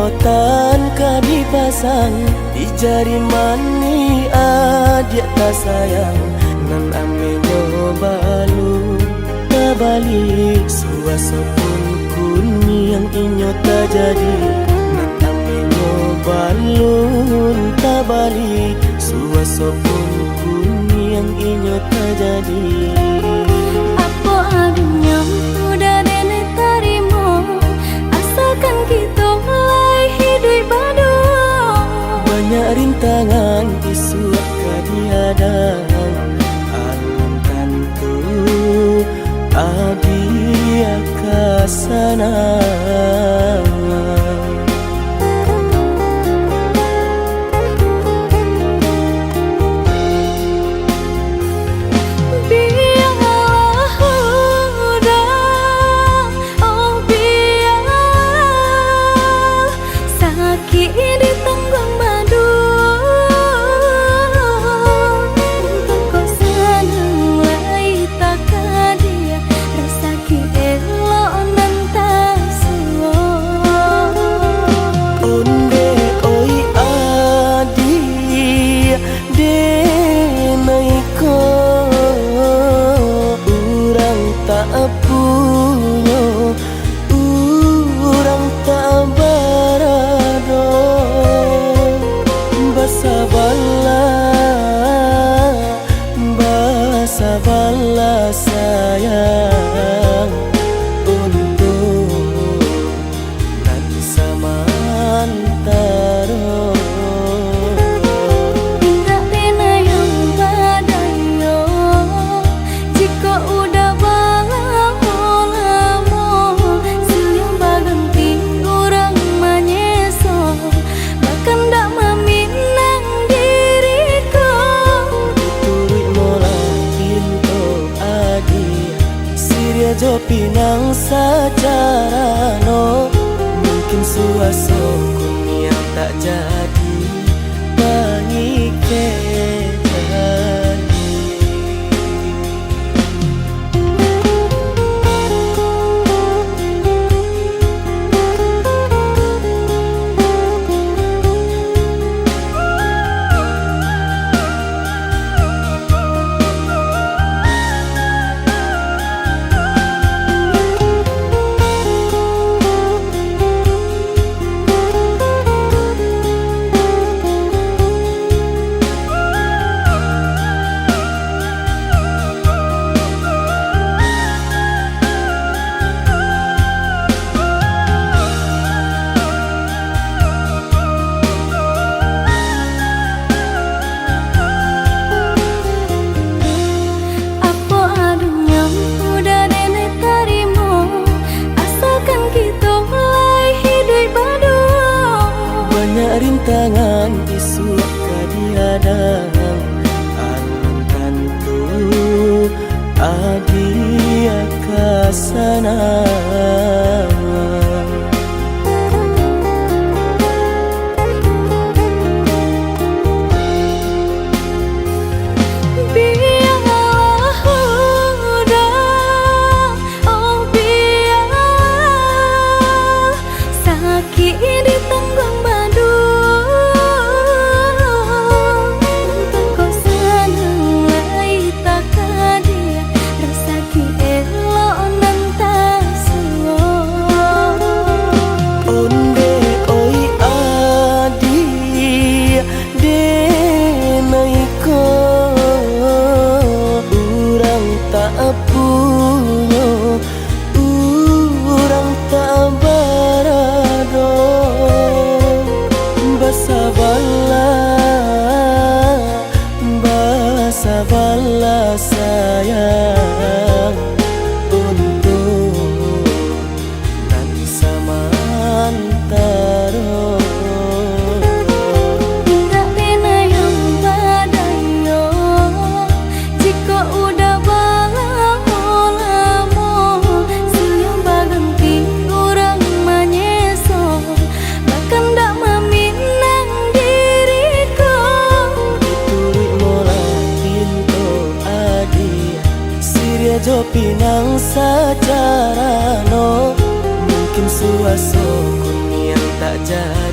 inyotan ka dipasang di jari mani adik tak sayang nan amenyo balu tabalik suasa pun kuni yang inyota jadi nan amenyo balun tabalik suasa pun kuni yang inyota jadi. Apa adanya udah nenek tarimo asalkan kita mulai hidup baru. Banyak rintangan isu kadihadang alam tentu adia kasana. Sabarlah sayang untuk nan samantara. Tidak pena yang badayo jika udah balang lamo siang baganti orang manyeso bahkan tak meminang diriku turut mola Siria jo pinang secara no mungkin suaso kun yang tak jadi mengikat. Rintangan isu kadihadang alam tentu adia kasana. Sabarlah sayang untuk nan samantara. Tidak pena yang badayo jika udah balang lamo siang baganti orang manyeso bahkan tak meminang diriku turut mola Siria jo pinang secara no mungkin suaso kun yang tak jadi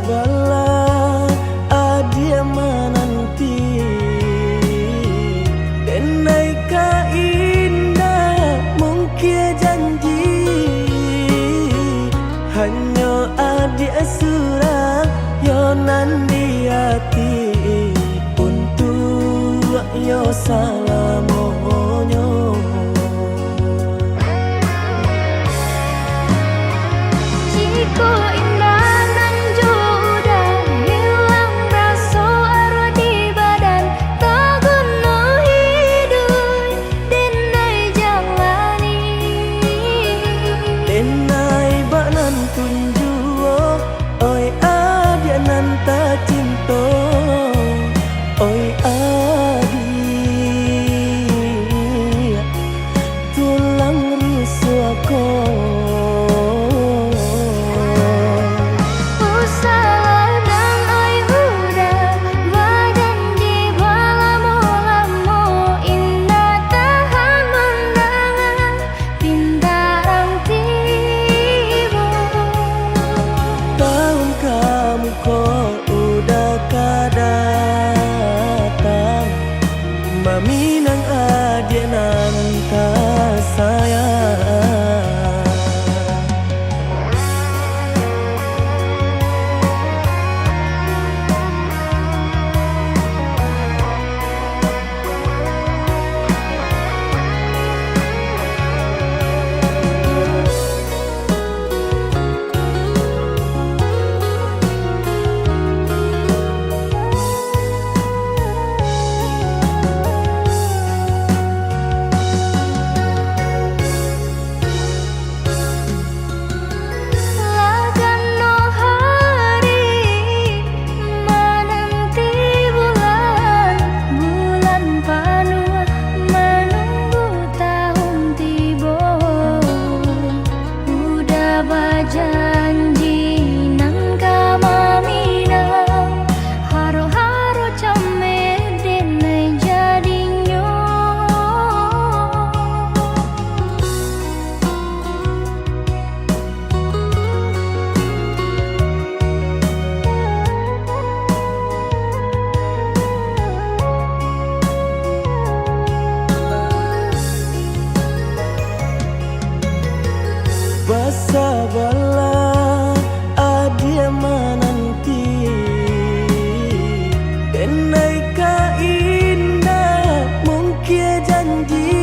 bala adia menanti denai ka indah mungkin janji hanya adia surah yonan di hati untuk yo salamonyo. Jiko indah nan udah hilang rasa arwah di badan tak guna hidup denai jalani Denai banan tunjuo oi adia nan ta cinta oi adi tulang rusuako Maminang adia nan ta sayang. Janji nang kamaminang haro-haro camer denai jadinyo Basa bala adia menanti denai ka indah mungkin janji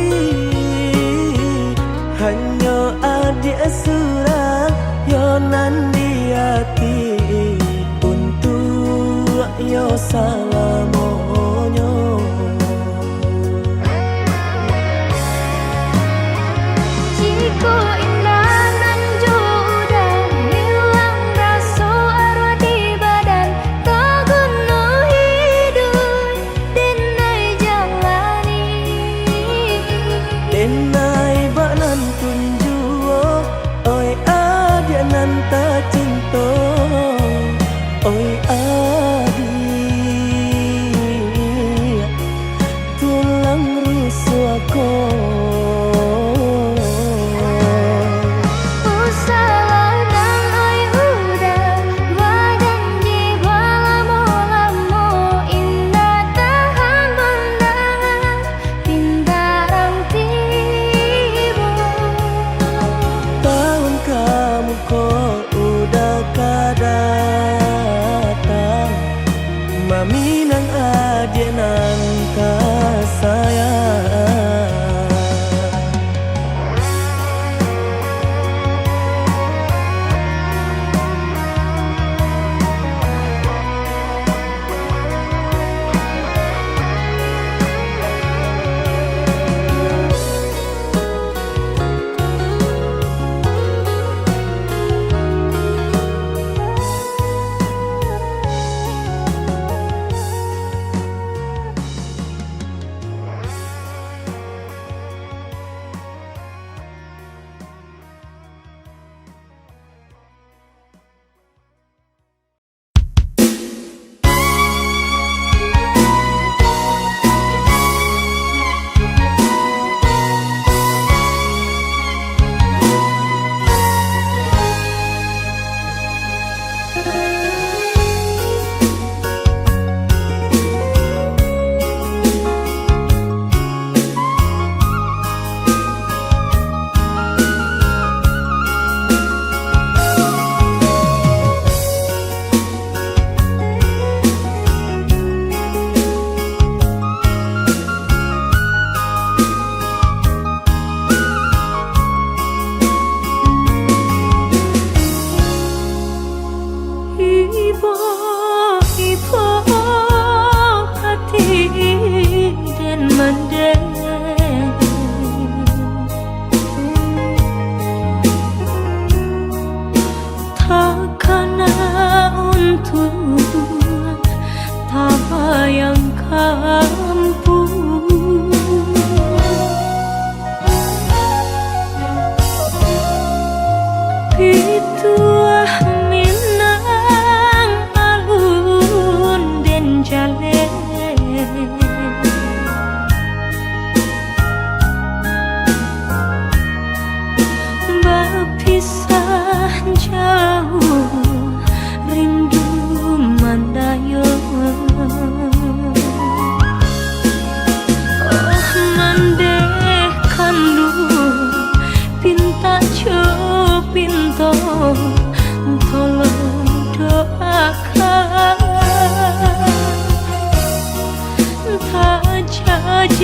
hanya adia surah yonan di hati untuk yo salamonyo. Jiko indah nan udah hilang rasa arwah di badan tak guna hidup denai jalani Denai banan tunjuo oi adia nan ta cinta oi adi tulang rusuako udah datang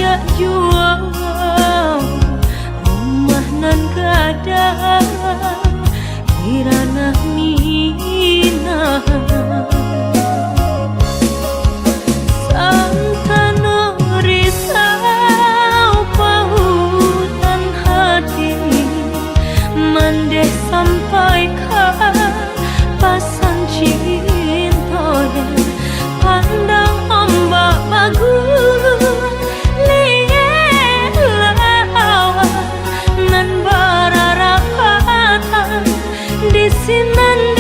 ada jua rumah nan kada kirana mina santano risau pautan hati mandeh sampai ke pasan cinta pandang ombak bagus lihat lawan nan berarapatan di sinan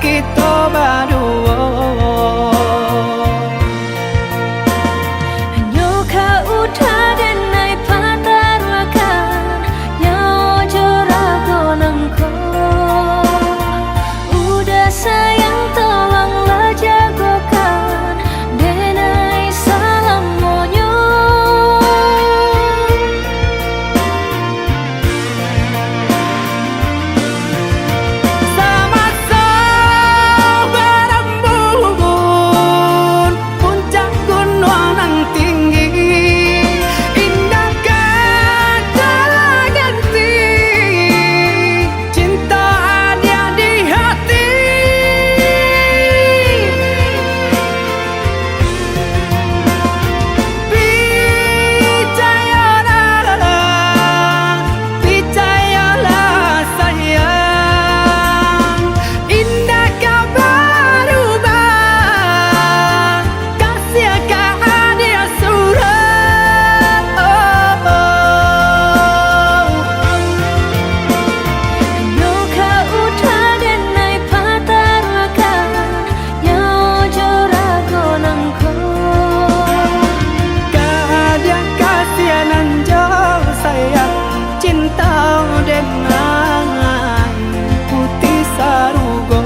kita berdua. Hanya kau udah denai patarakan Nyawa jorago nangko Udah sayang tolonglah jagokan Denai salam monyo Sama-sama berembun puncak gunung nan tinggi Indah kata ganti cinta ada di hati Percayalah sayang Indah kau berubah Kasih kau hadiah surat Hanya kau udah denai patarakan Nyawa jorago nangko Kehadiah kasihanan jauh sayang Cinta dengan putih sarugo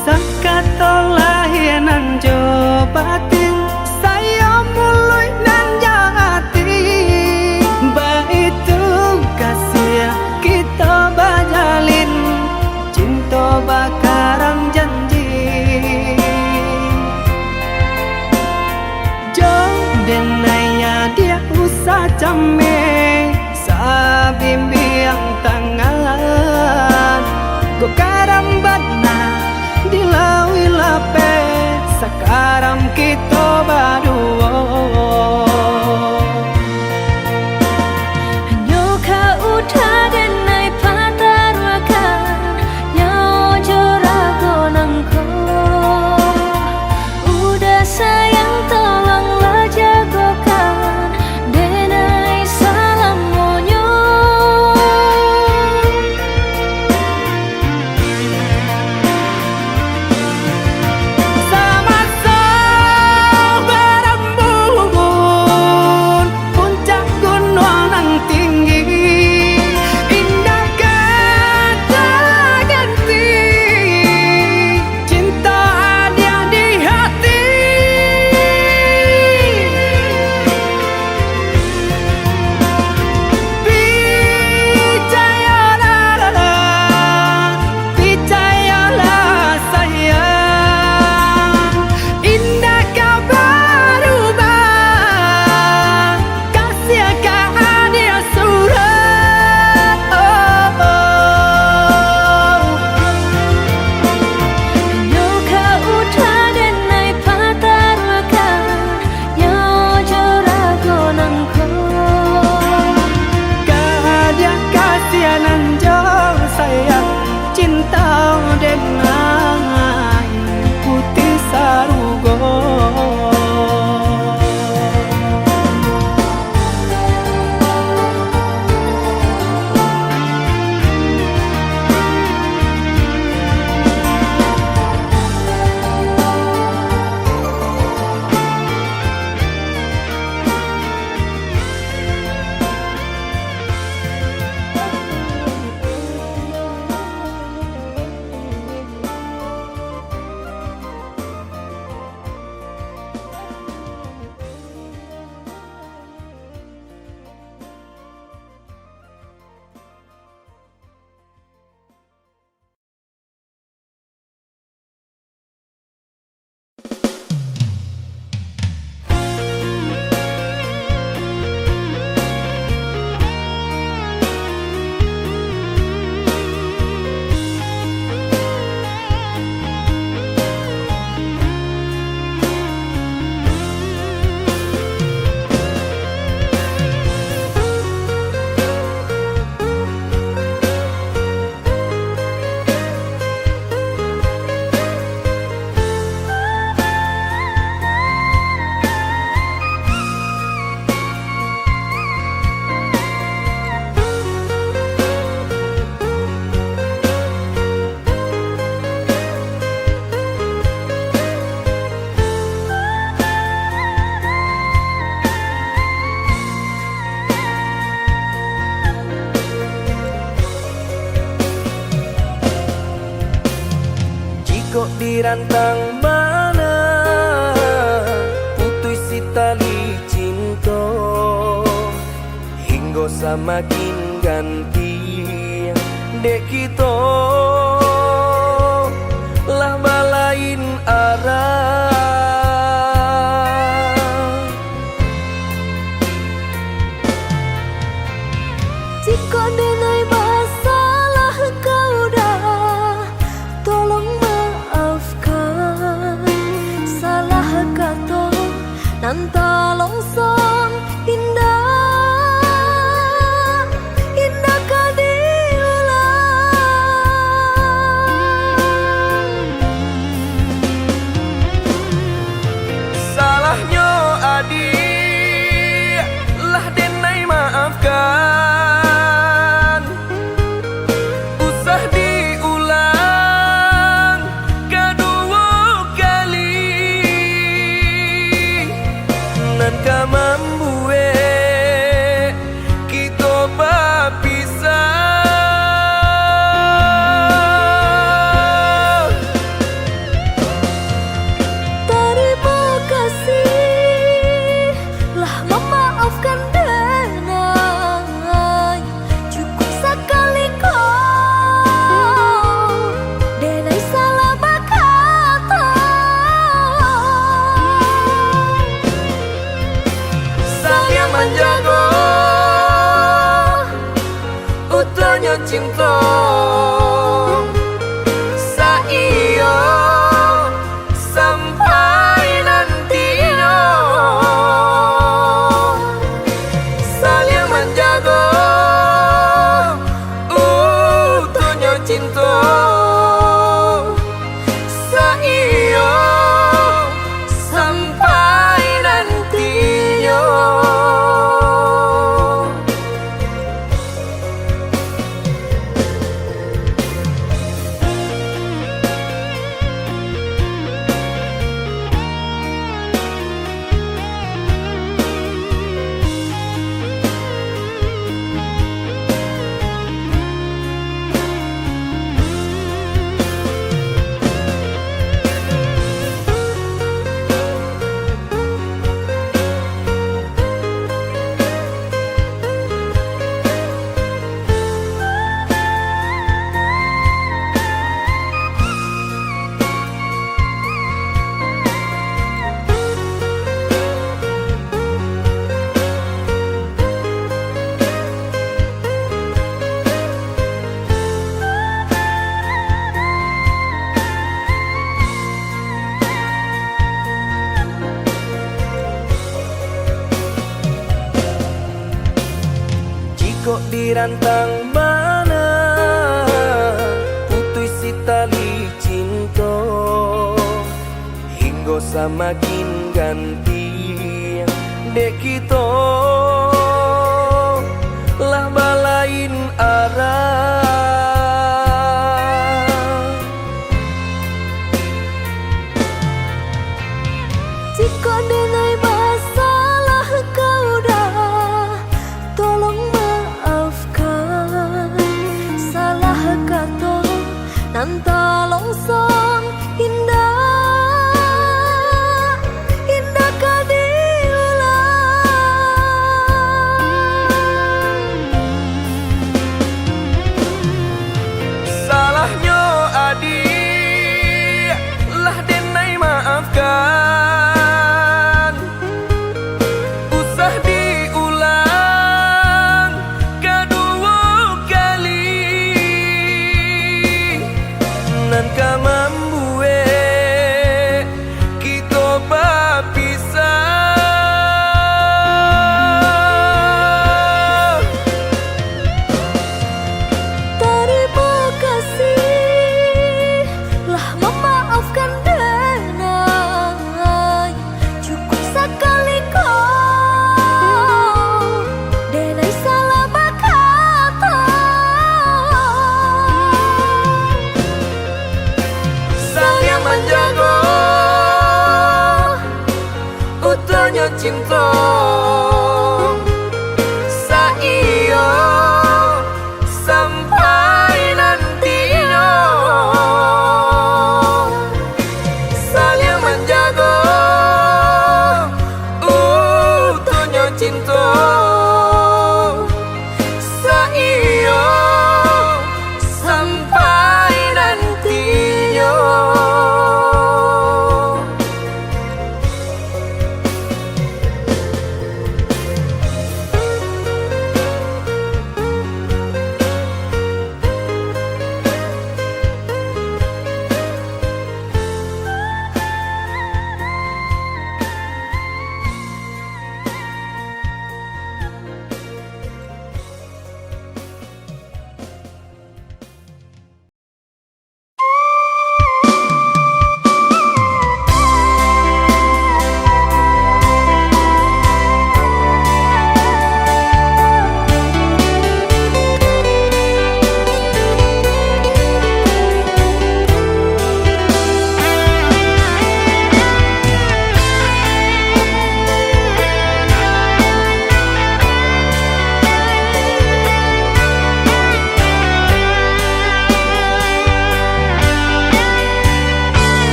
Sakatolah nan jo batin saya mulai nan jati Baitu kasih kita bajalin cinta bakarang janji Jo denaya dia usah came sabimbiang tangan Go karambana dilawi lape sekarang kita berdua Hanya kau udah denai patarakan Nyawa jorago nangko Udah sayang tolonglah jagokan Denai salam monyo Sama-sama berembun puncak gunung nan tinggi Indah kata ganti cinta ada di hati Percayalah sayang Indah kau berubah Kasih kau hadiah surat Hanya kau udah denai patarakan Nyawa jorago nangko Kehadiah kasihanan jauh sayang Cinta dengan putih sarugo Jika dirantang mana putus si tali cinta, hingga semakin ganti dek kita lah balain arah. Jika denai masalah kau dah, tolong maafkan. Salah kata nan longsong indah, indah kau diulang. Salahnya adik lah denai maafkan. Ka membuat kita berpisah. Terima kasih lah memaafkan denai. Cukup sekali kau denai salah berkata. Menjaga utuhnya cinta saiyo sampai nantinya. Saling menjaga utuhnya cinta saiyo sampai nantinya. Kok dirantang mana putus si tali cinta, hingga semakin ganti dek kita lah balain arah. Jika denai masalah kau dah, tolong maafkan. Salah kata nan longsong indah, indah kau diulang. Salahnya adik lah denai maafkan. Usah diulang kedua kali. Nan ka membuat kita berpisah. Terima kasih lah memaafkan denai. Cukup sekali kau denai salah berkata. Saling menjaga utuhnya cinta saiyo sampai nantinya.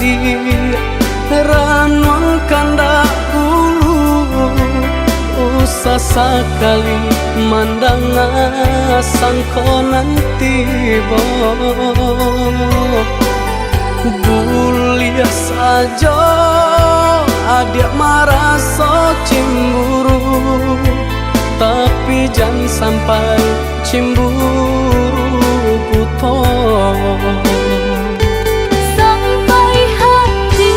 adi ranwang kanda ulu usah sekali mandang sangkonan tiba bulia saja adik marah so cemburu tapi jangan sampai cemburu buto sampai hati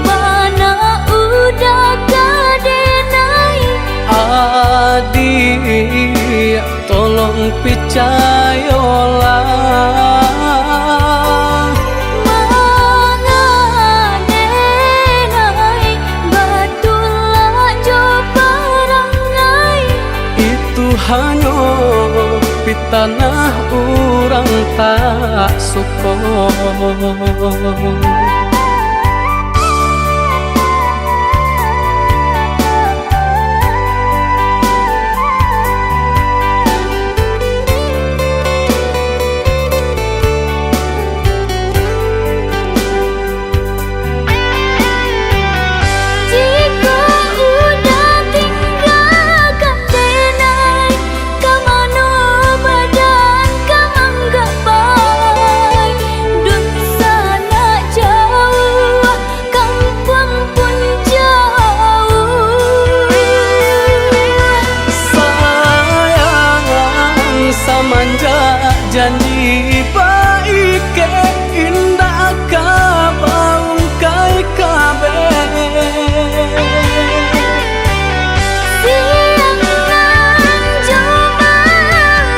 mana udah kadenai adik tolong percayalah hanya pitanah orang tak suka janji baik ke indah kabaung kai kabe siang nan jumalam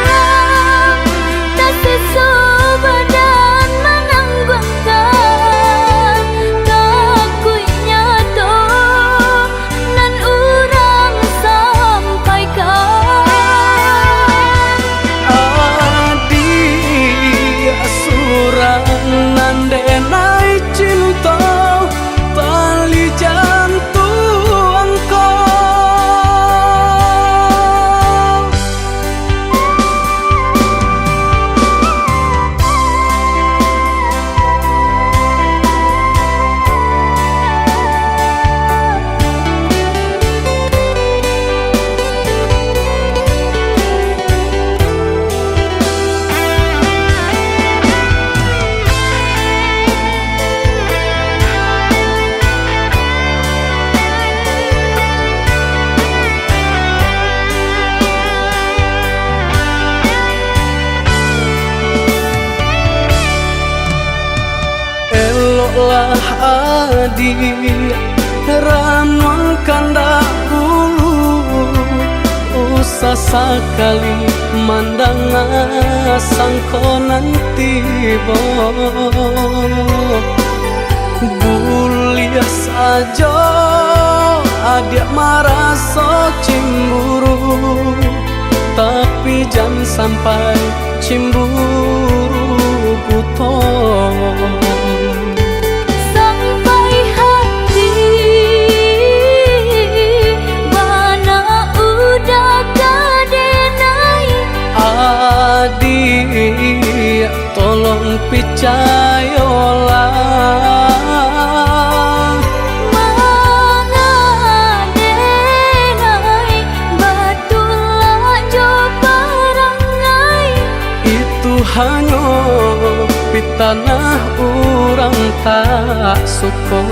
tak sesubadan menanggungkan kakunya to nan urang sampaikan nandenai cinta tali jantung kau lah adik ranwang kanda ulu usah sekali mandang sangkonan tiba bulia saja adik marah so cemburu tapi jangan sampai cemburu buto adik tolong percayalah mengadenai batulah jo parangai itu hanya pitanah orang tak suka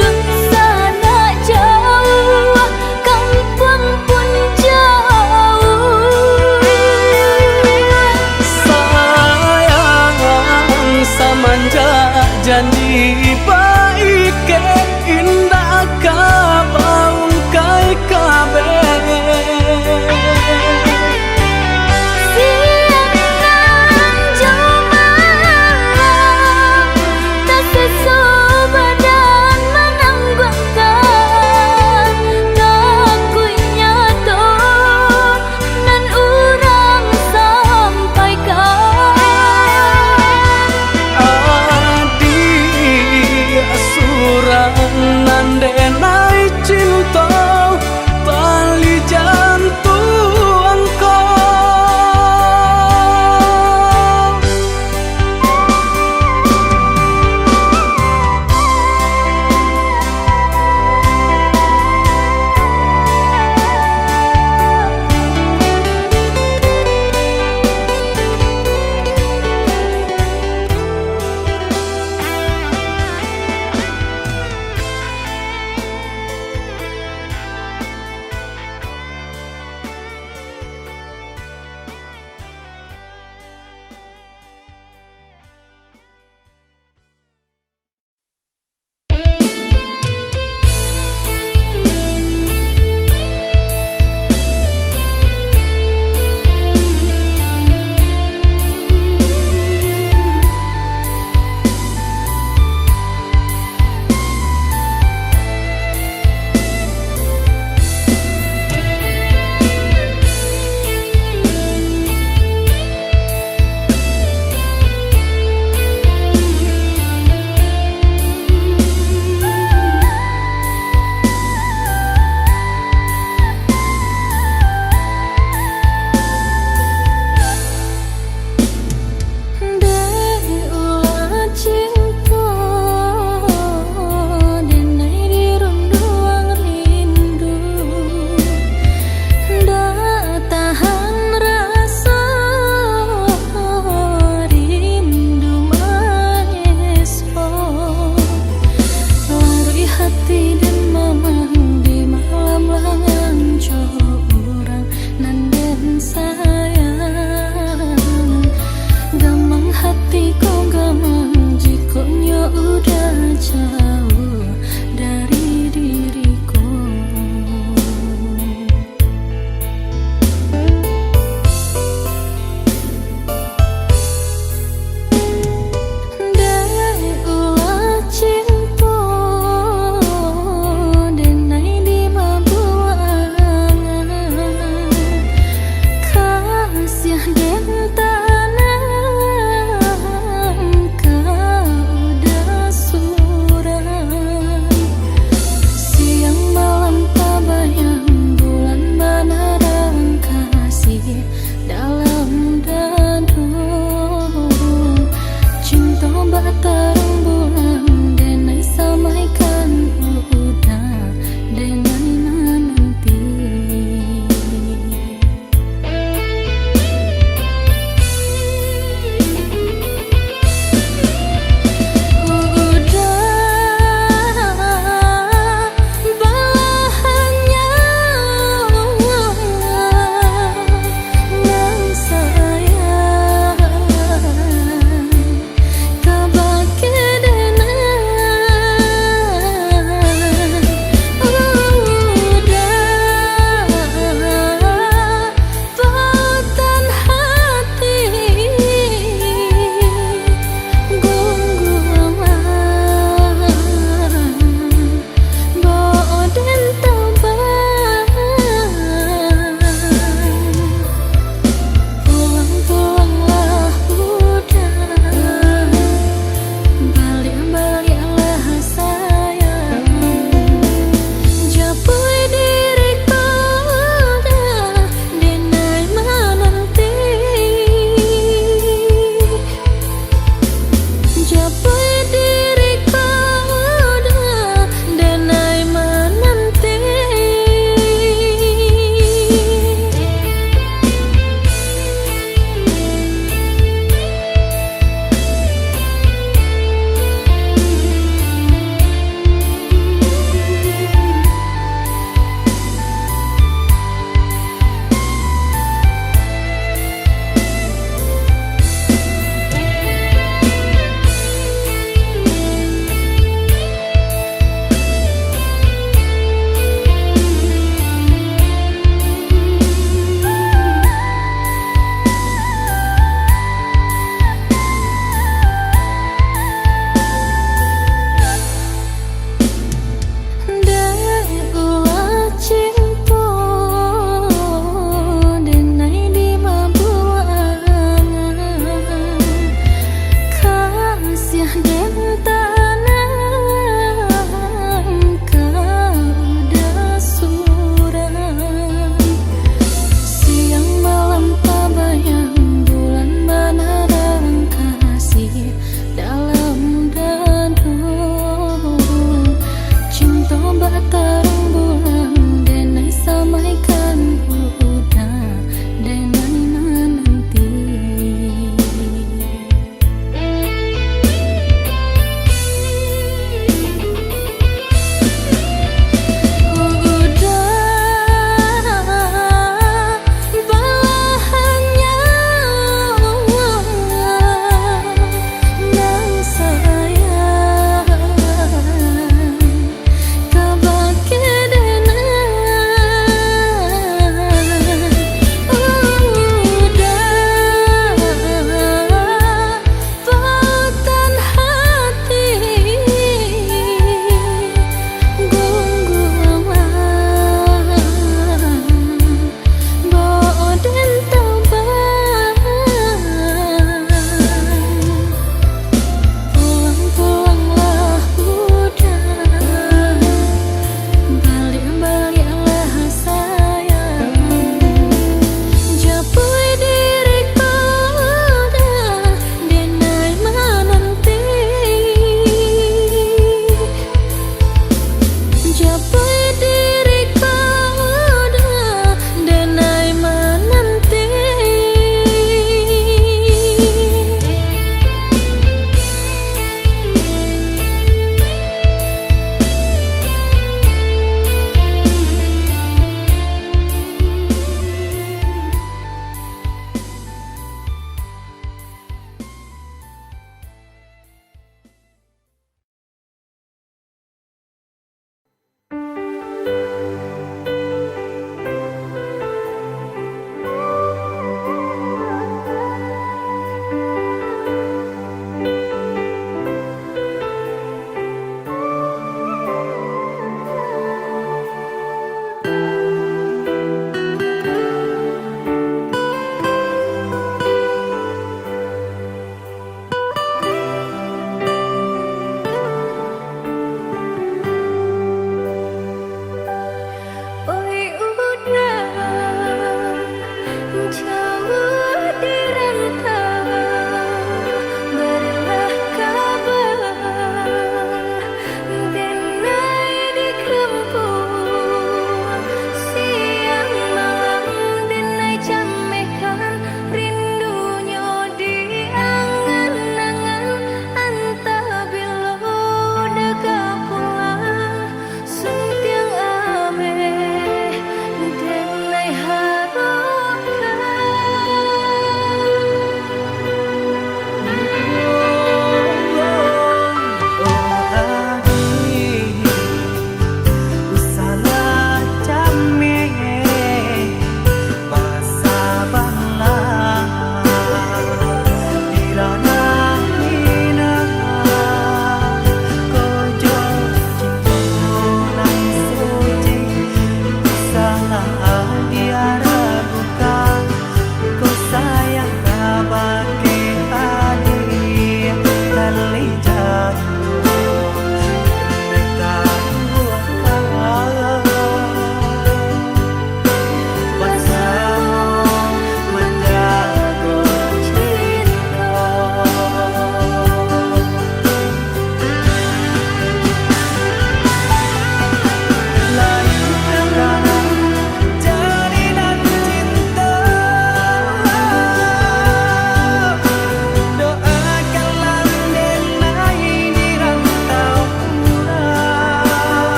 Dun sana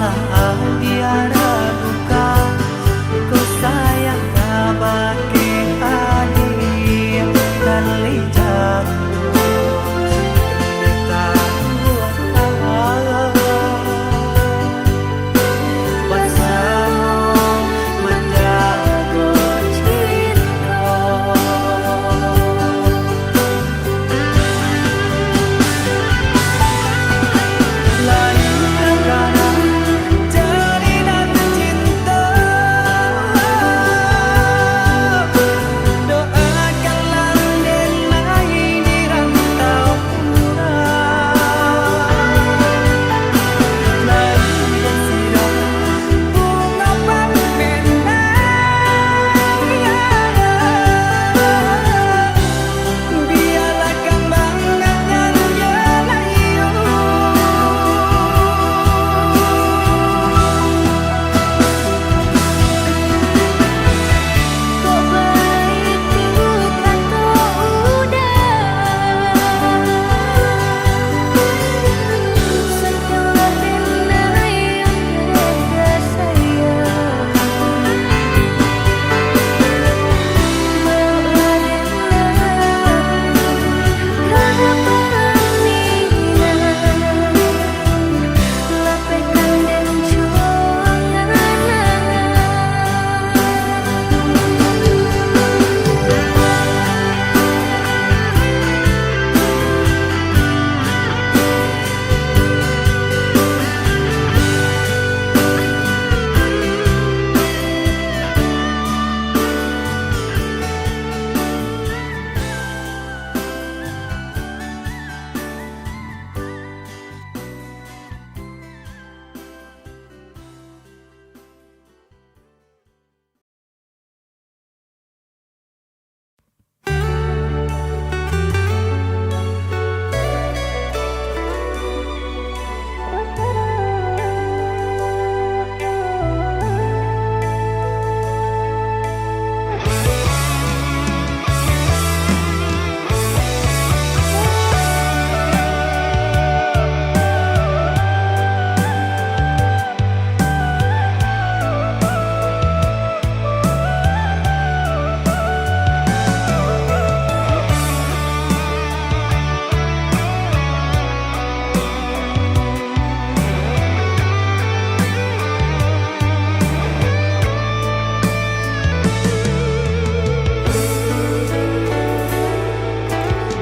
biara duka kau sayang bagi adik dan lijak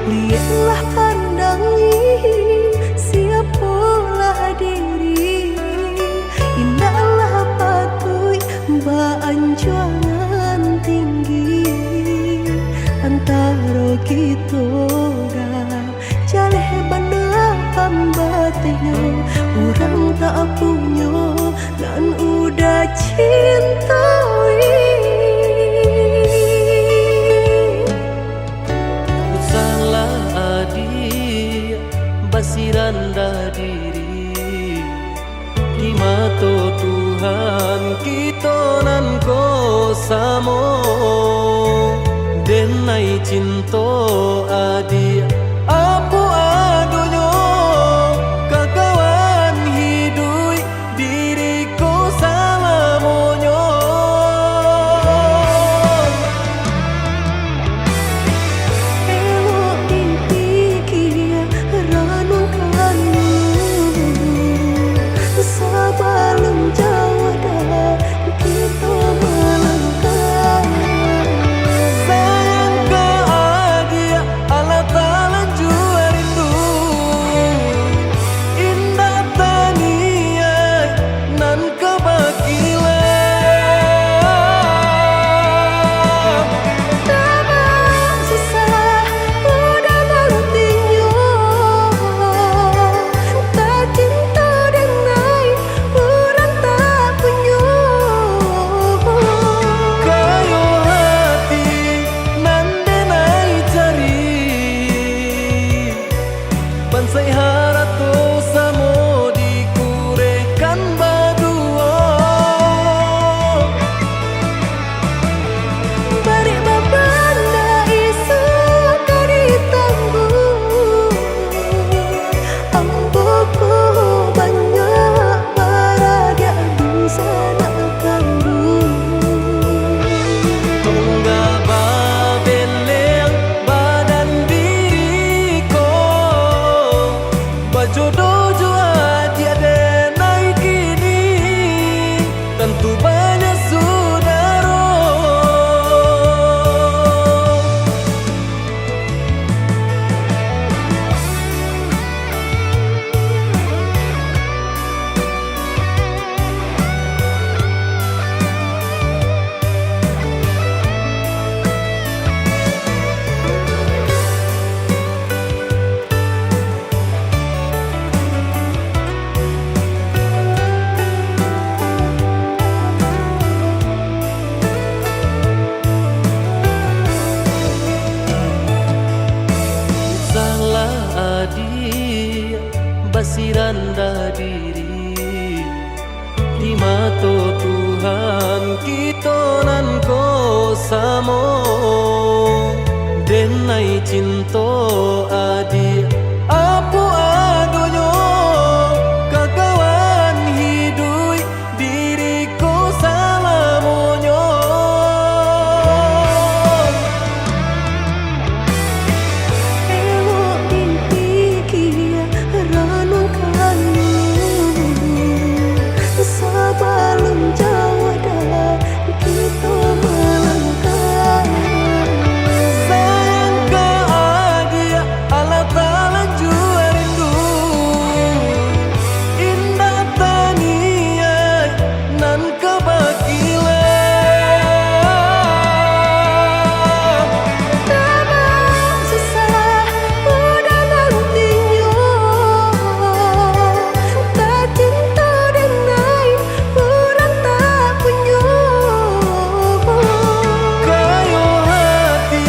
Lihatlah pandangi siapalah diri indahlah patui baanjuangan tinggi antara kita jaleh bandar pambatnya orang tak punya dan udah cintai. Rendah diri di mata Tuhan kita nan ko samo denai cinta adi apa adonyo kakawan hidui diriku sama monyo Elok dipikir ranum sebelum jauh dah kita melangkah. sayang ke adia Allah Ta'ala di mata Tuhan kita nan ko samo denai cinta adi apu adonyo kakawan hidup diriku salamonyo Ewo dipikia ranong kalu Sabalum jawa dah kita melangkah sayang ka adia ala tala jua rindu indah tania nan kabakila Tabang susah udah nantinya Tak cinta denai orang tak punya kayo hati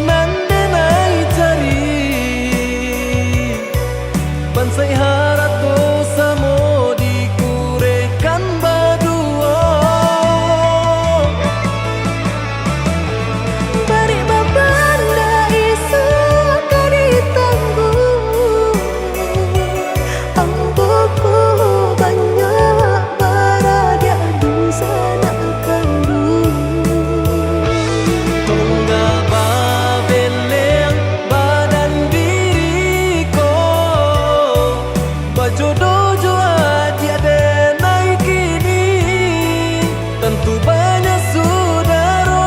nan denai cari bansai harato samo dikurekan badua Bari babanda isu kari tangguh Amboku banyak baradia dosa nak kandung tunggal babeleng badan diriku bajodoh jua tiada naik kini tentu banyak saudara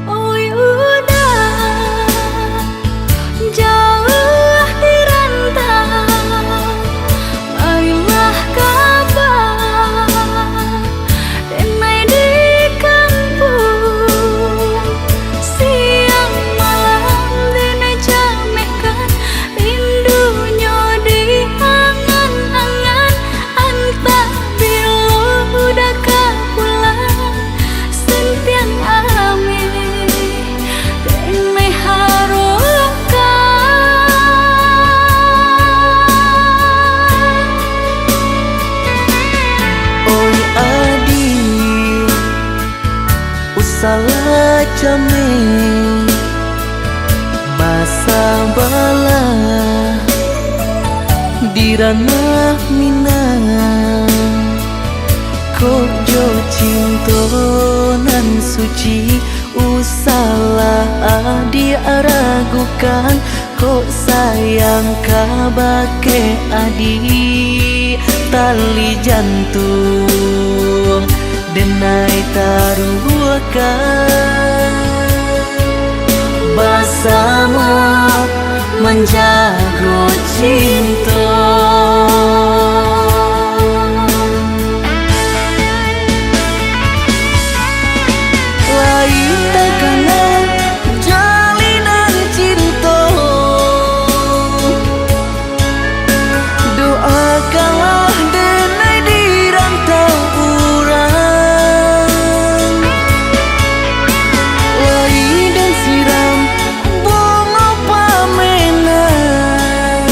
Oi udah jauh di rantau Marilah kabar denai di kampung Siang malam denai jamehkan rindunya di angan-angan Antah bila udah pulang sentiang ame denai harukan Oi adi usalah jame masa bala di ranah minang kok jo cinta nan suci usalah adi ragukan kok sayang kabake adi tali jantung denai taruhkan bersama menjaga cinta lain tekanan jalinan cinta doakanlah denai di rantau urang lain dan siram bunga pamenan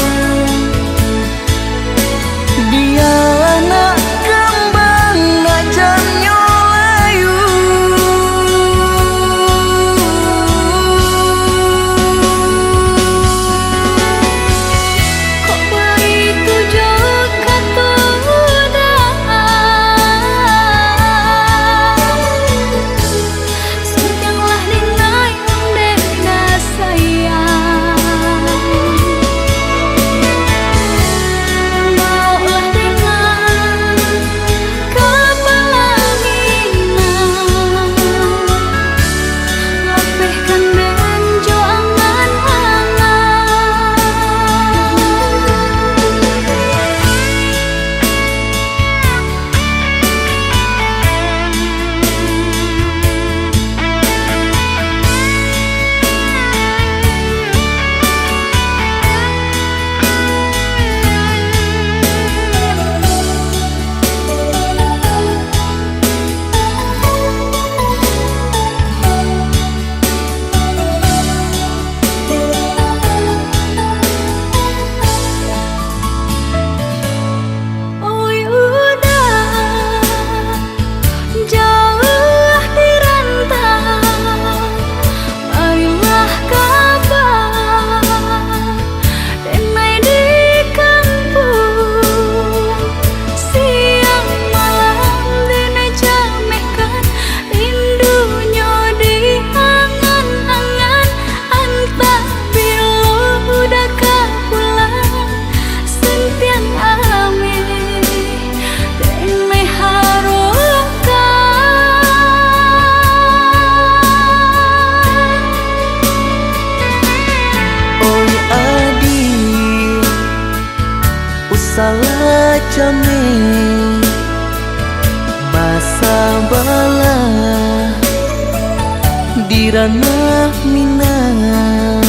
ranah minang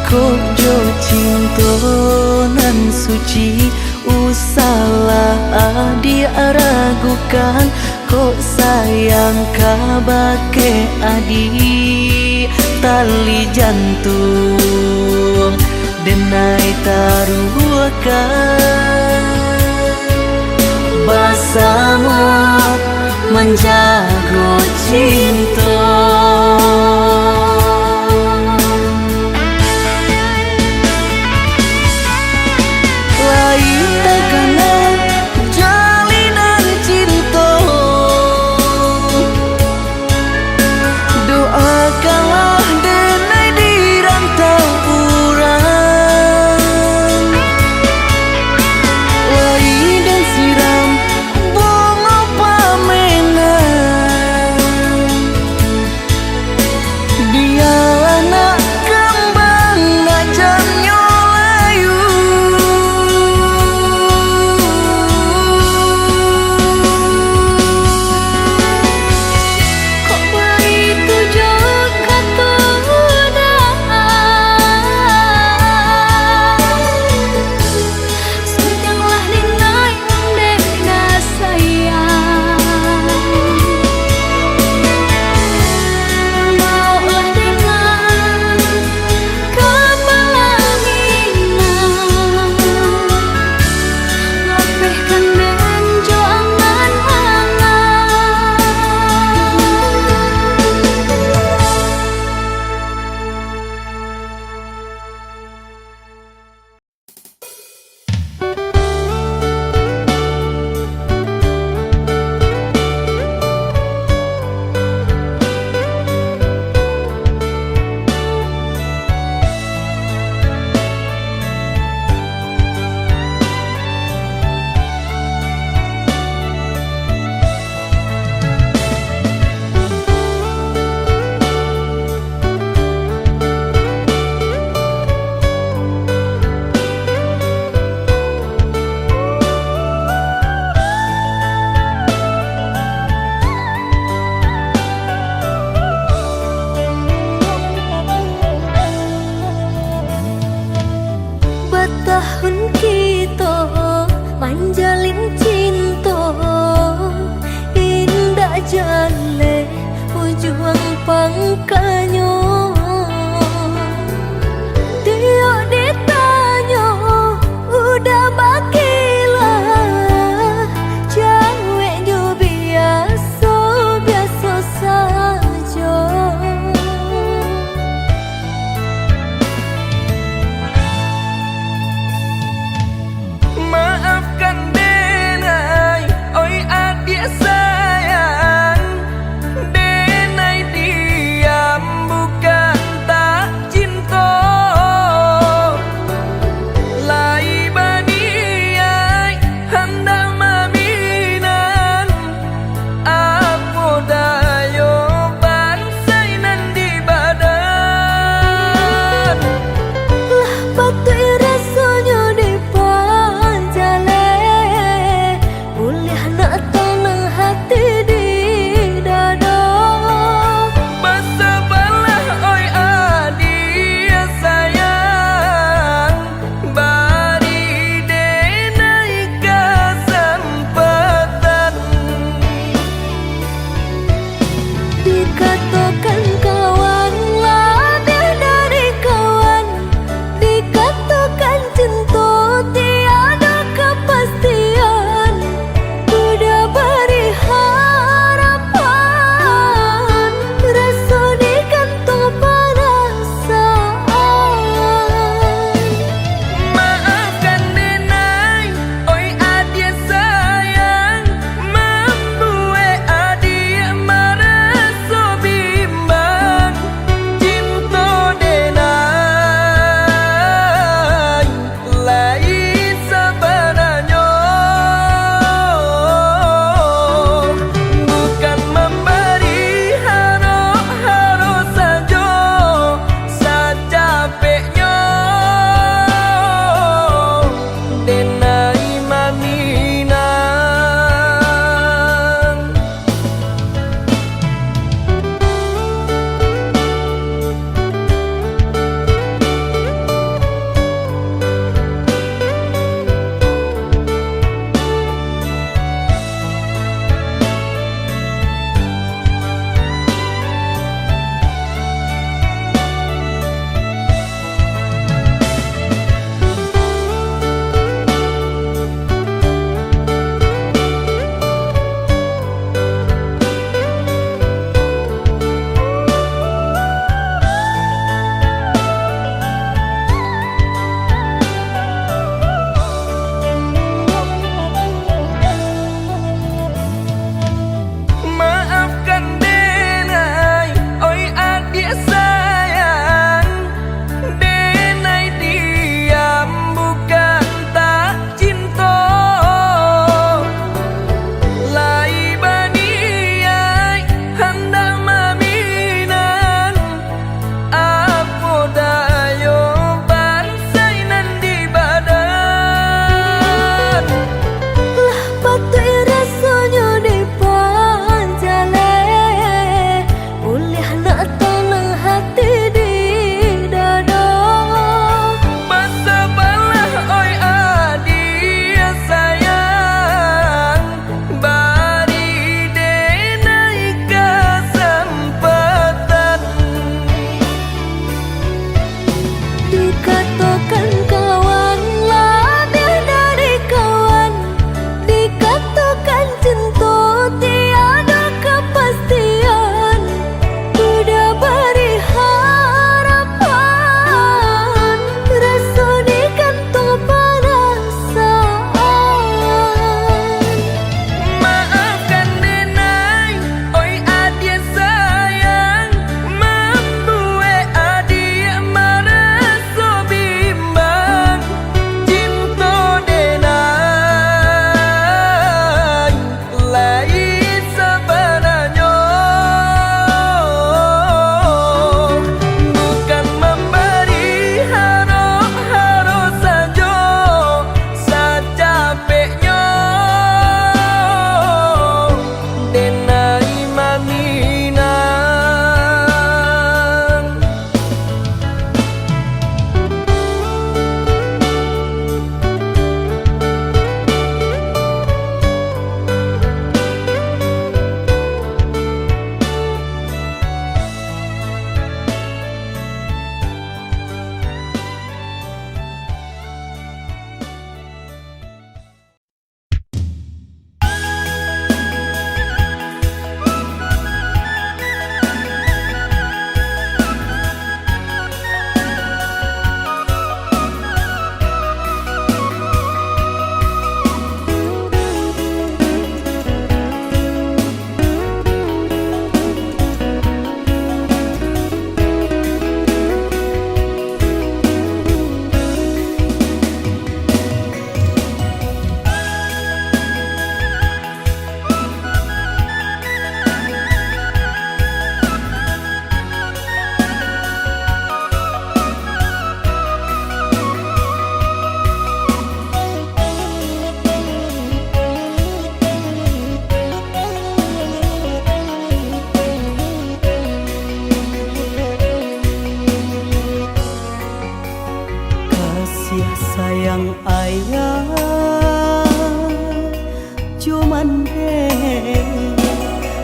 Kojo cinta nan suci Usalah dia ragukan Kok sayang kabake adi Tali jantung Denai taruhkan Bersama menjaga cinta Lain tekanan jalinan cinta Doakanlah denai di rantau urang Lain dan siram bunga pamenan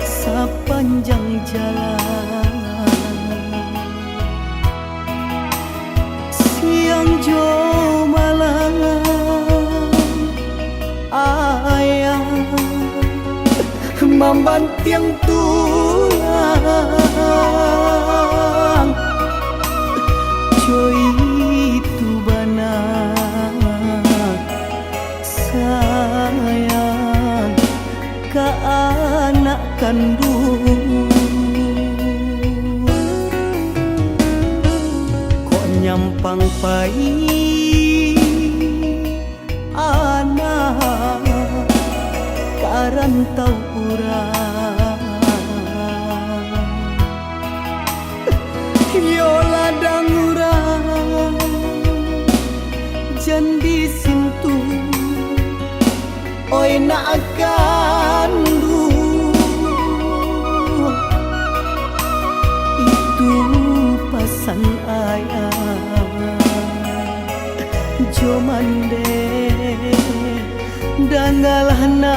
sepanjang jalan. Siang jo malam ayah membanting tulang joy itu bana sayang ke anak kandung. Kok nyampang pai anak karantau urang yo ladang urang jan disintu oi nak kandu itu pasan ayah jo mande dangalana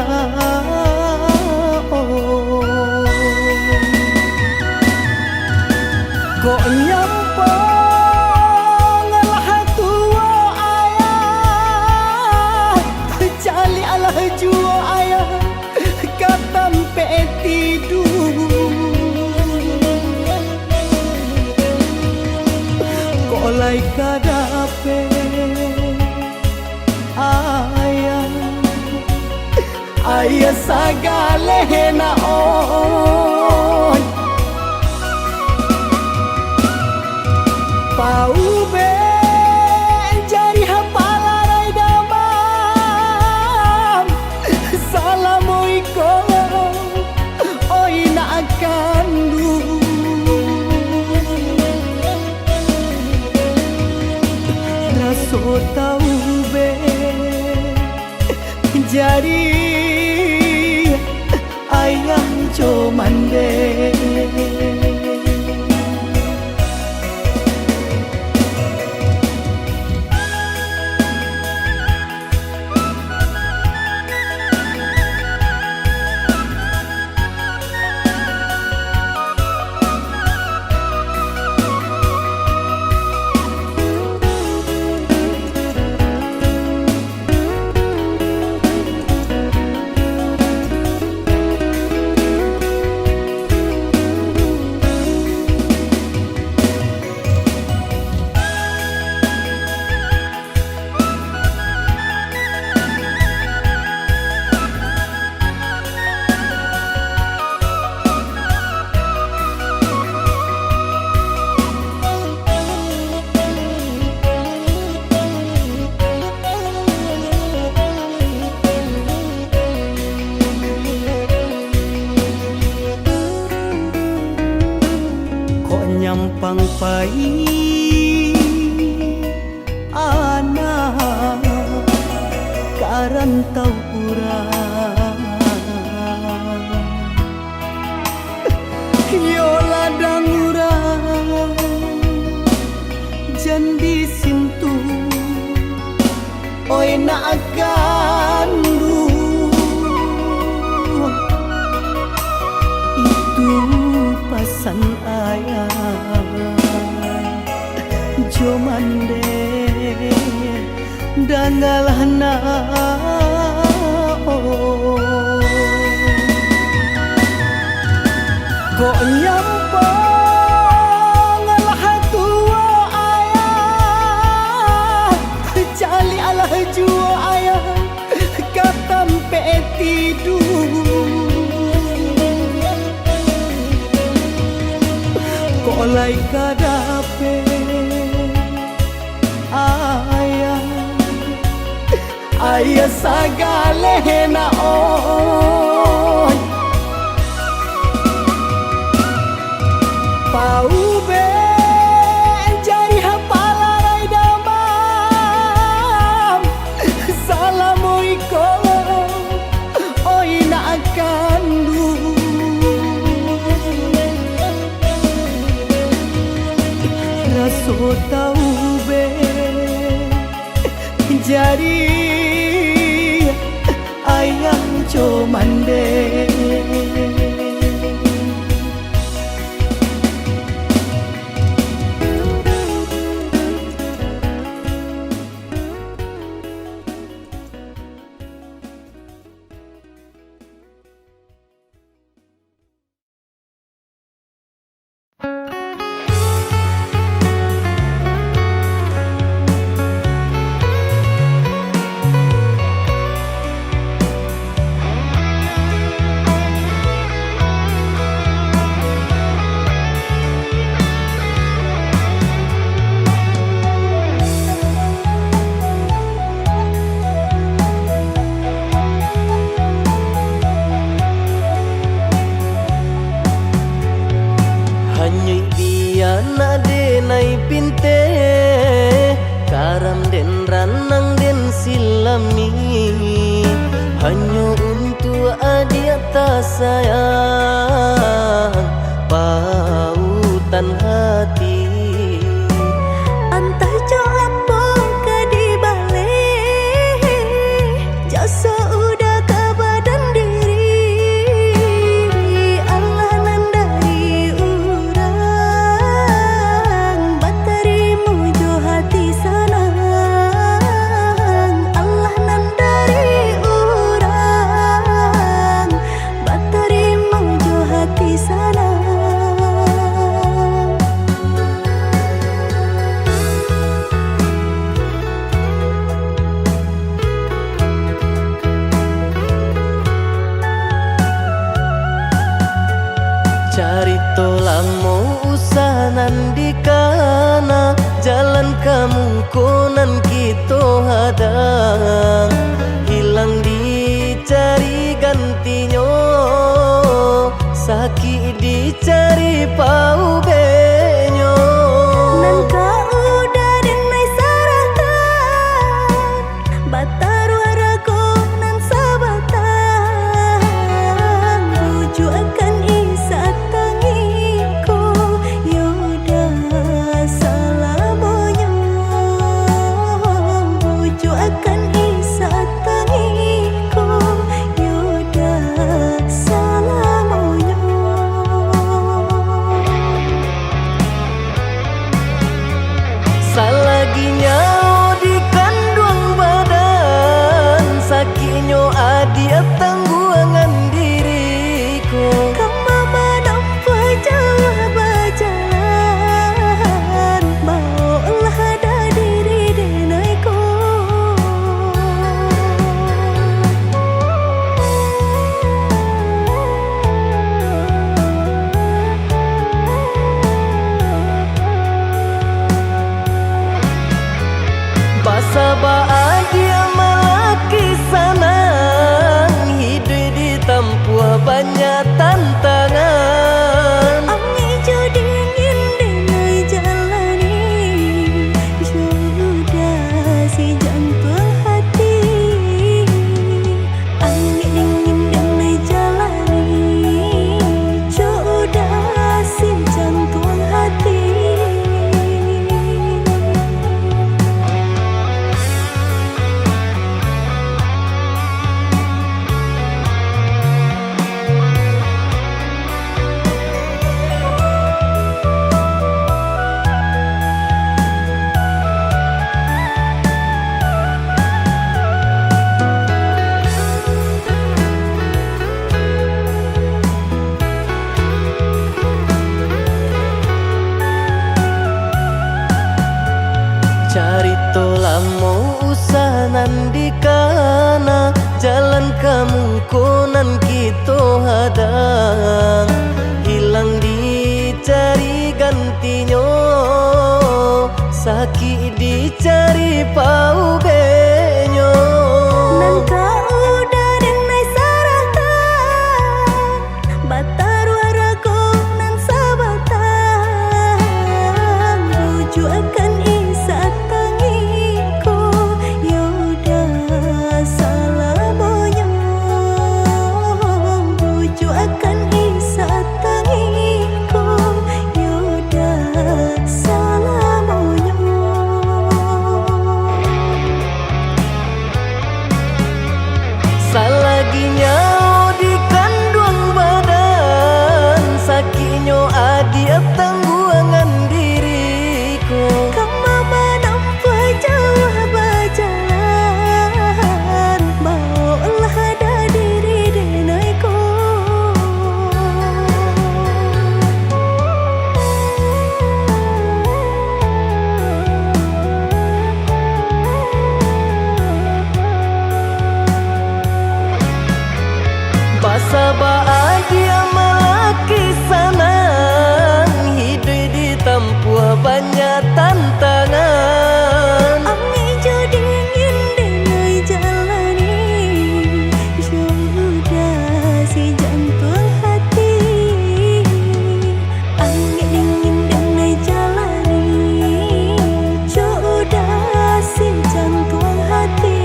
kok nyampang alah tua ayah cali alah jua ayah katampe tidur kok lai kadape ayah sagale naon pau be jari hapalarai damam salamualaikum oi nak kandu raso tau be jari ayah jo mande. Nyampang pai anak karantau urang yo ladang urang jan disintu oi nak kandu itu pasan ayah jo mande dangalana kok nyampang alah tua ayah cali alah jua ayah katampe tidur kok lai kadape ayah sagale naon pau be jari hapalarai damam salamualaikum oi nak kandu raso tau be jari ayah jo mande. kita sayang pautan hati. Entah jo apa ke di balik jasa udah ke badan diri. Allah nandari urang baterimu jo hati sanang. Allah nandari urang baterimu jo hati sanang. Cari tolang mau usahanan di kana jalan kemungkinan kita hadang hilang dicari gantinya sakit dicari pau benyo. Nan kau udah denai saratan batar waraku nan sabatan buju akan isa tangiku yoda salamonya buju akan isa tangiku yoda salamonya. Salaginya di kandung badan sakitnya adia tangguangan diriku. Kamu menampak jauh berjalan maulah ada diri denaiku. Basa dia malaki sanang hidup di tempuh banyak tantangan. Angin jo dingin denai jalani sudah si jantung hati. Angin dingin denai jalani sudah si jantung hati. Cari tolang mau usahanan di kana jalan kemungkinan kita hadang hilang dicari gantinya sakit dicari pau benyo. Nan kau udah denai saratan batar waraku nan sabatan buju akan isa tangiku yoda salamonya buju akan isa tangiku yoda salamonya. Salaginya di kandung badan sakitnya adia tangguangan diriku. Kamu menampak jauh berjalan maulah ada diri denaiku. Basa dia malaki sanang hidup di tempuh banyak tantangan. Angin jo dingin denai jalani sudah si jantung hati. Angin dingin denai jalani sudah si jantung hati.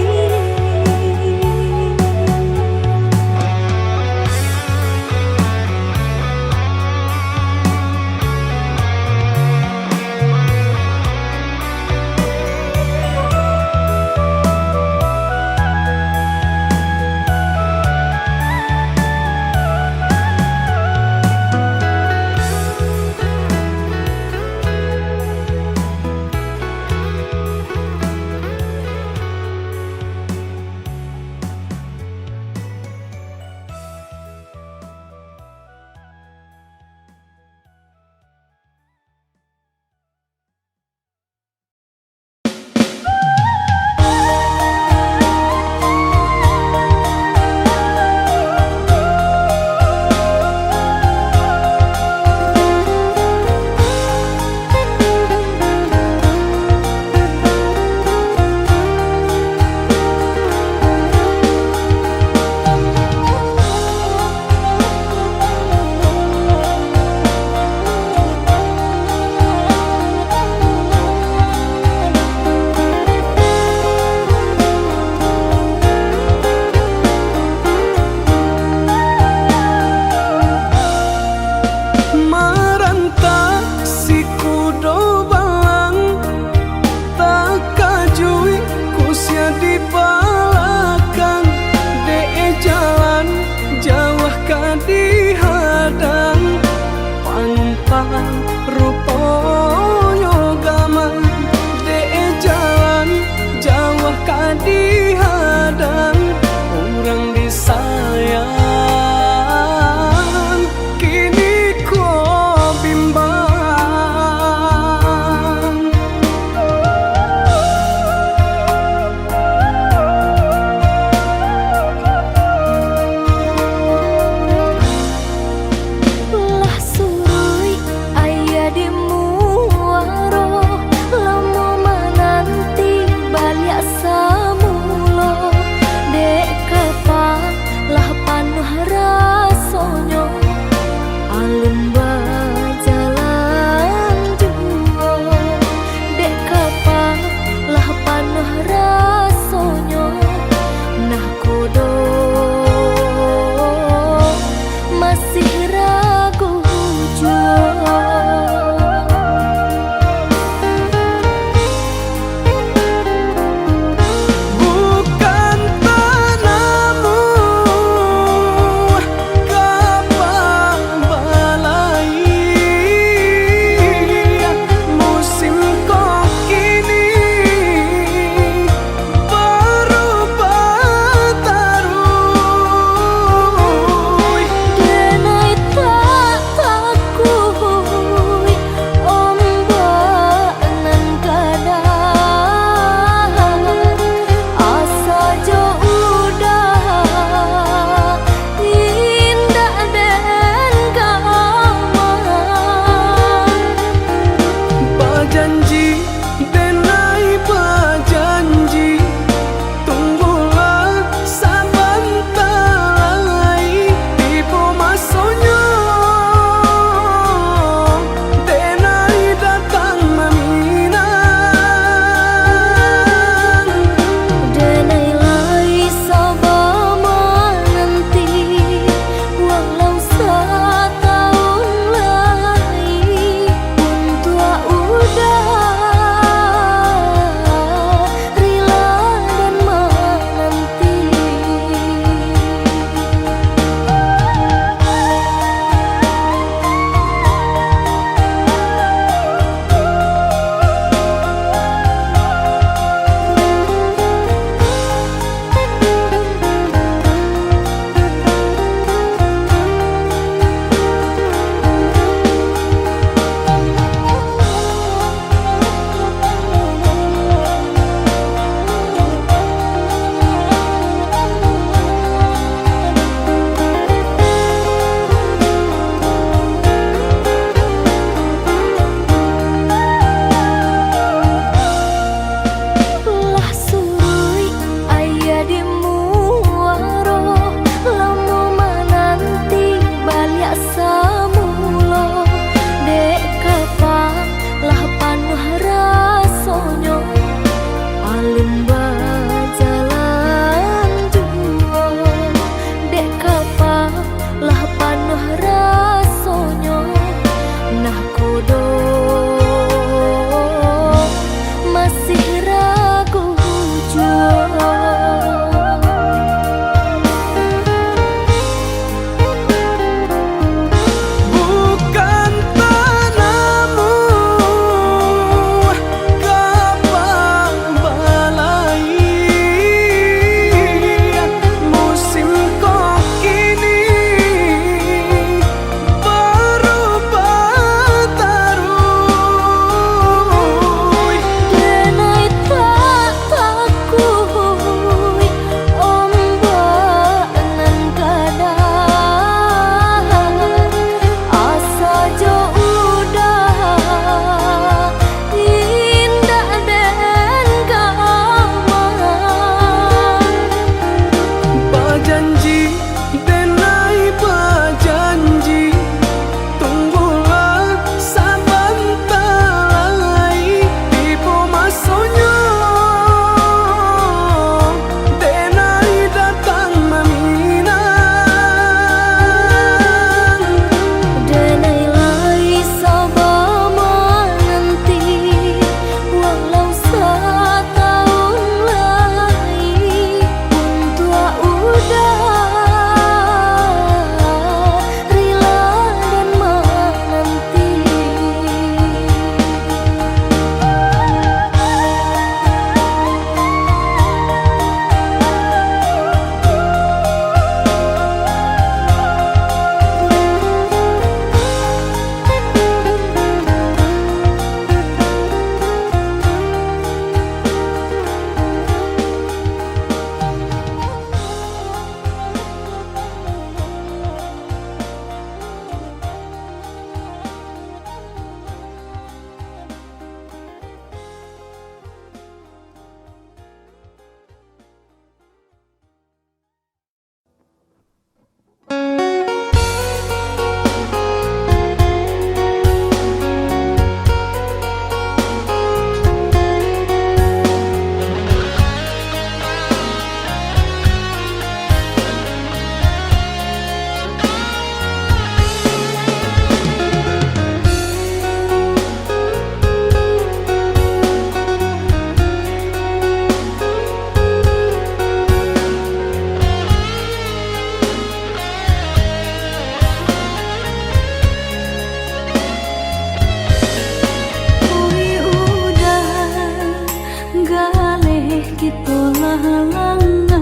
halangan.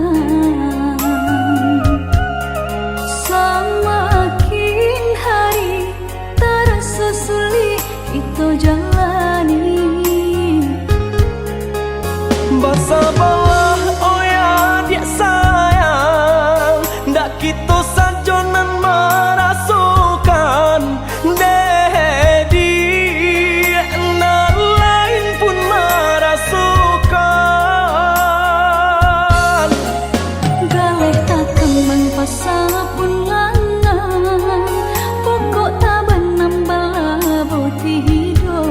Semakin hari terasa sulit itu jalani. Bersabarlah oh ya dia sayang, ndak kita sajonan merasukan dedi na lain pun merasukan. Galeh tak kembang pasal pun langan, pokok tak benambah boti hidup.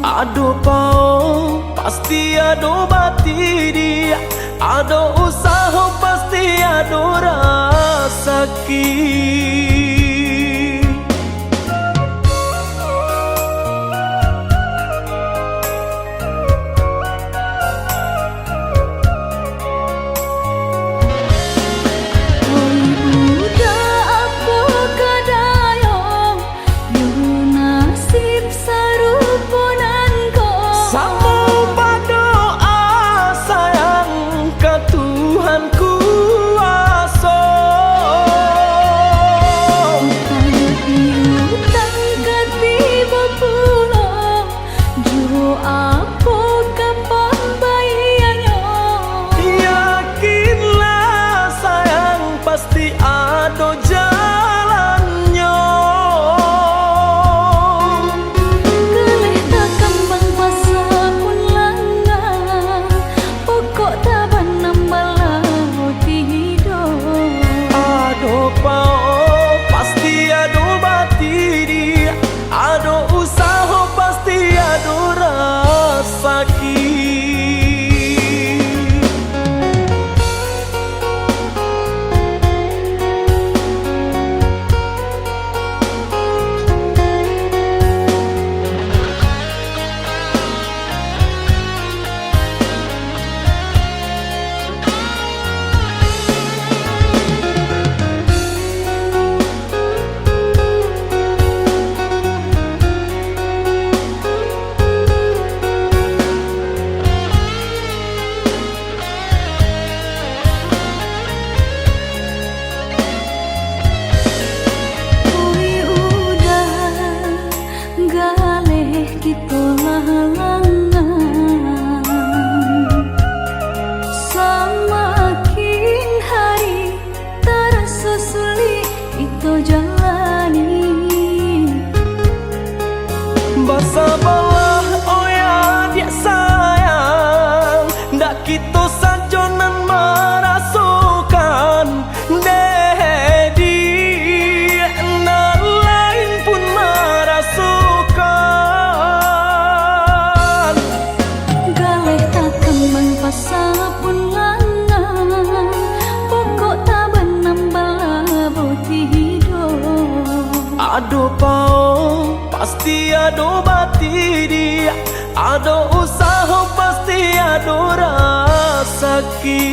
Aduh pau pasti ada bati dia, ada usaha pasti ada rasaki. Bersabarlah oh ya dia sayang, ndak kita sajonan merasukan dedi na lain pun merasukan. Galeh tak kembang pasal pun langan, pokok tak benambah boti hidup. Aduh pau pasti ada bati dia, ada usaha pasti ada rasaki.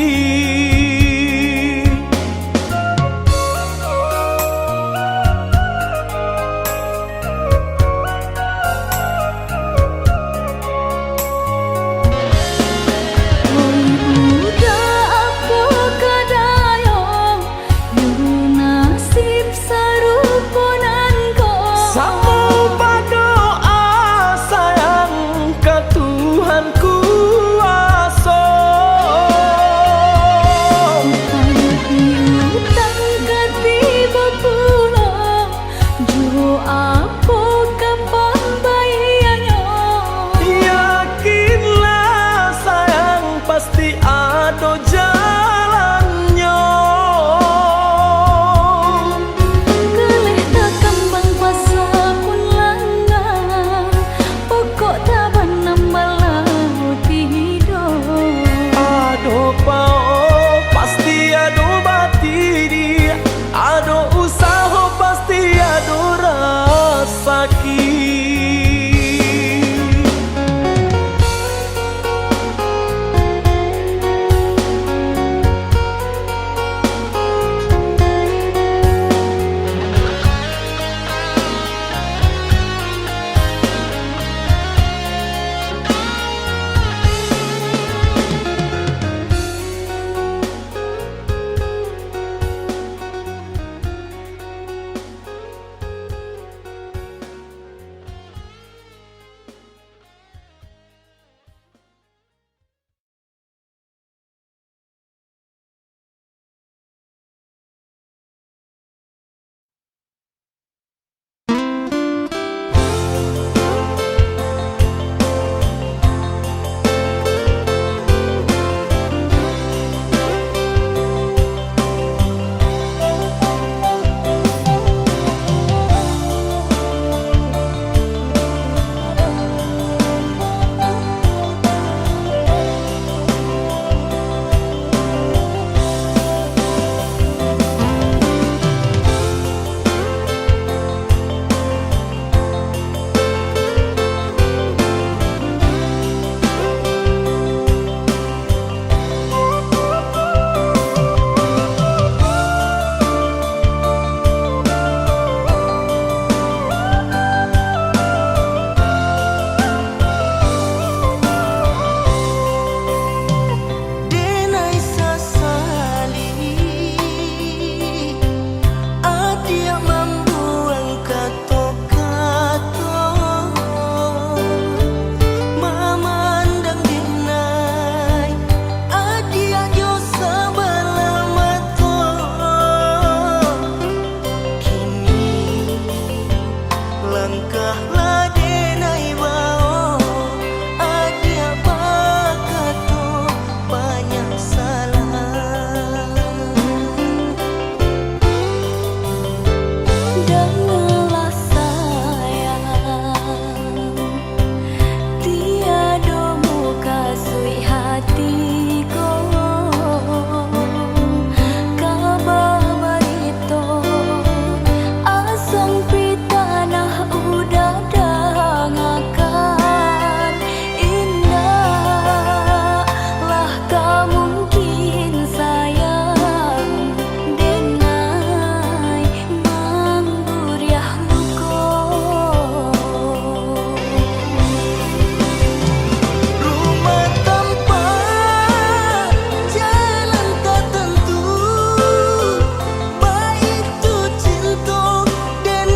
sempit tanah udah dangakan indah lah tak mungkin sayang denai mangguriah luko Rumah tanpa jalan tak tentu, baik itu cinta dan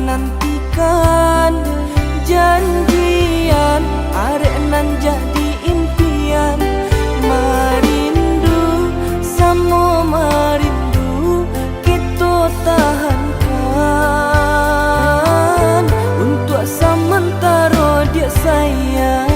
nantikan janjian, arek nan jadi impian. Marindu samo marindu kita tahankan untuk sementara dia sayang.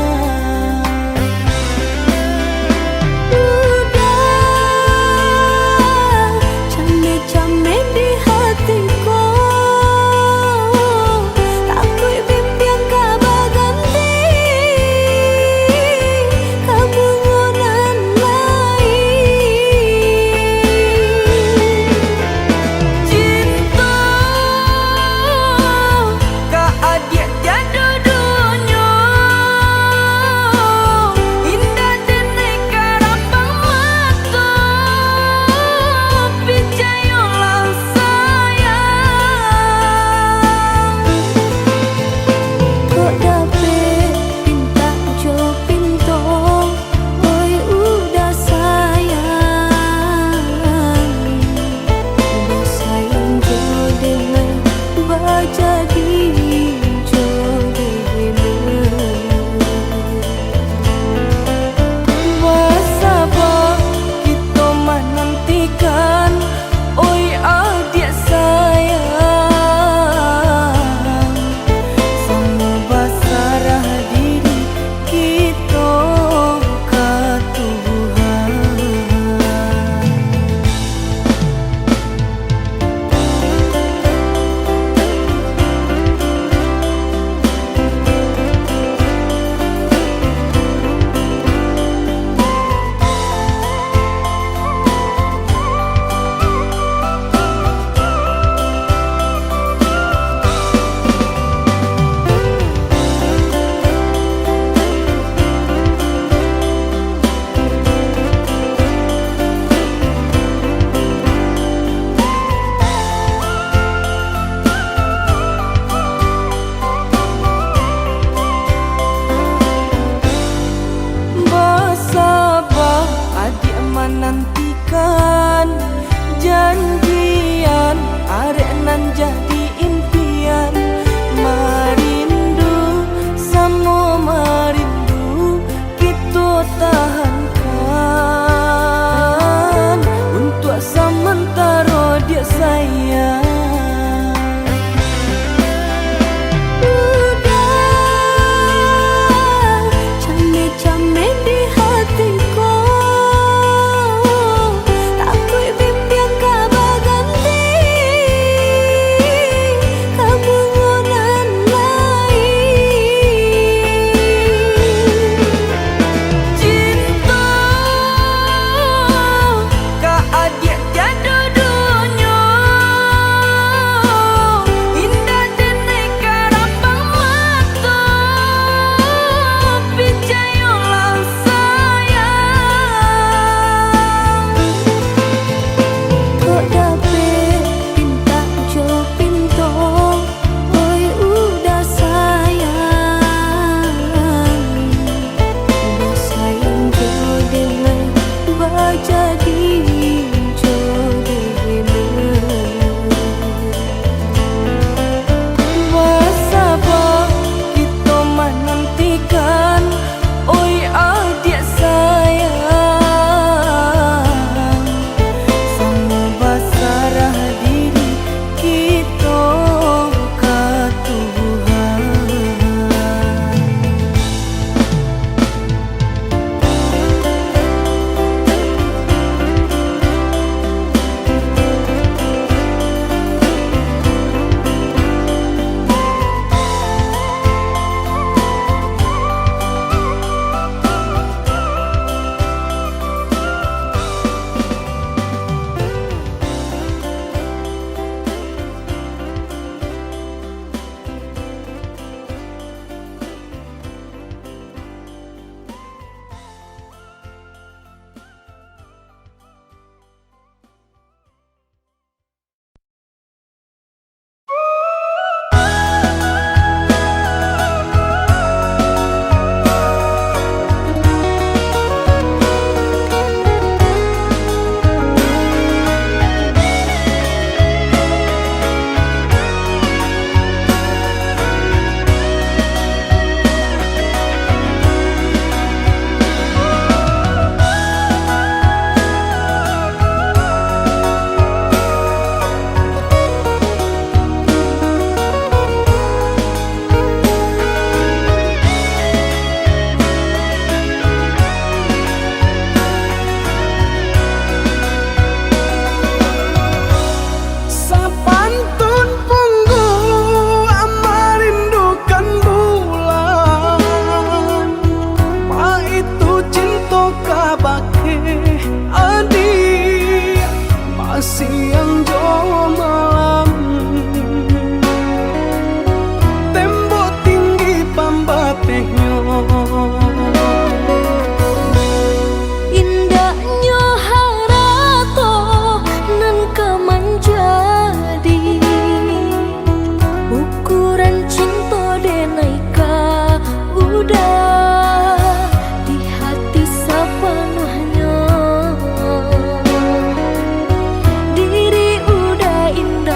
siang jo malam, tembok tinggi pambatehnya. Indahnya harato nan kemanjadi ukuran cinta denaika udah di hati sepenuhnya. Diri udah indah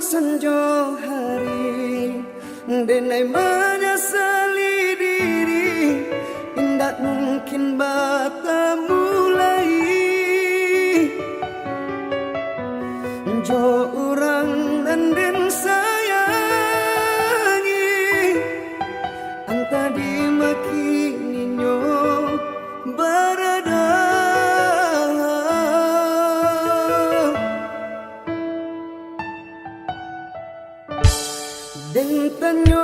sanjo hari denai menyesali diri indak mungkin bata mulai jo orang dan sayangi anta dimakininya berada dan tanyo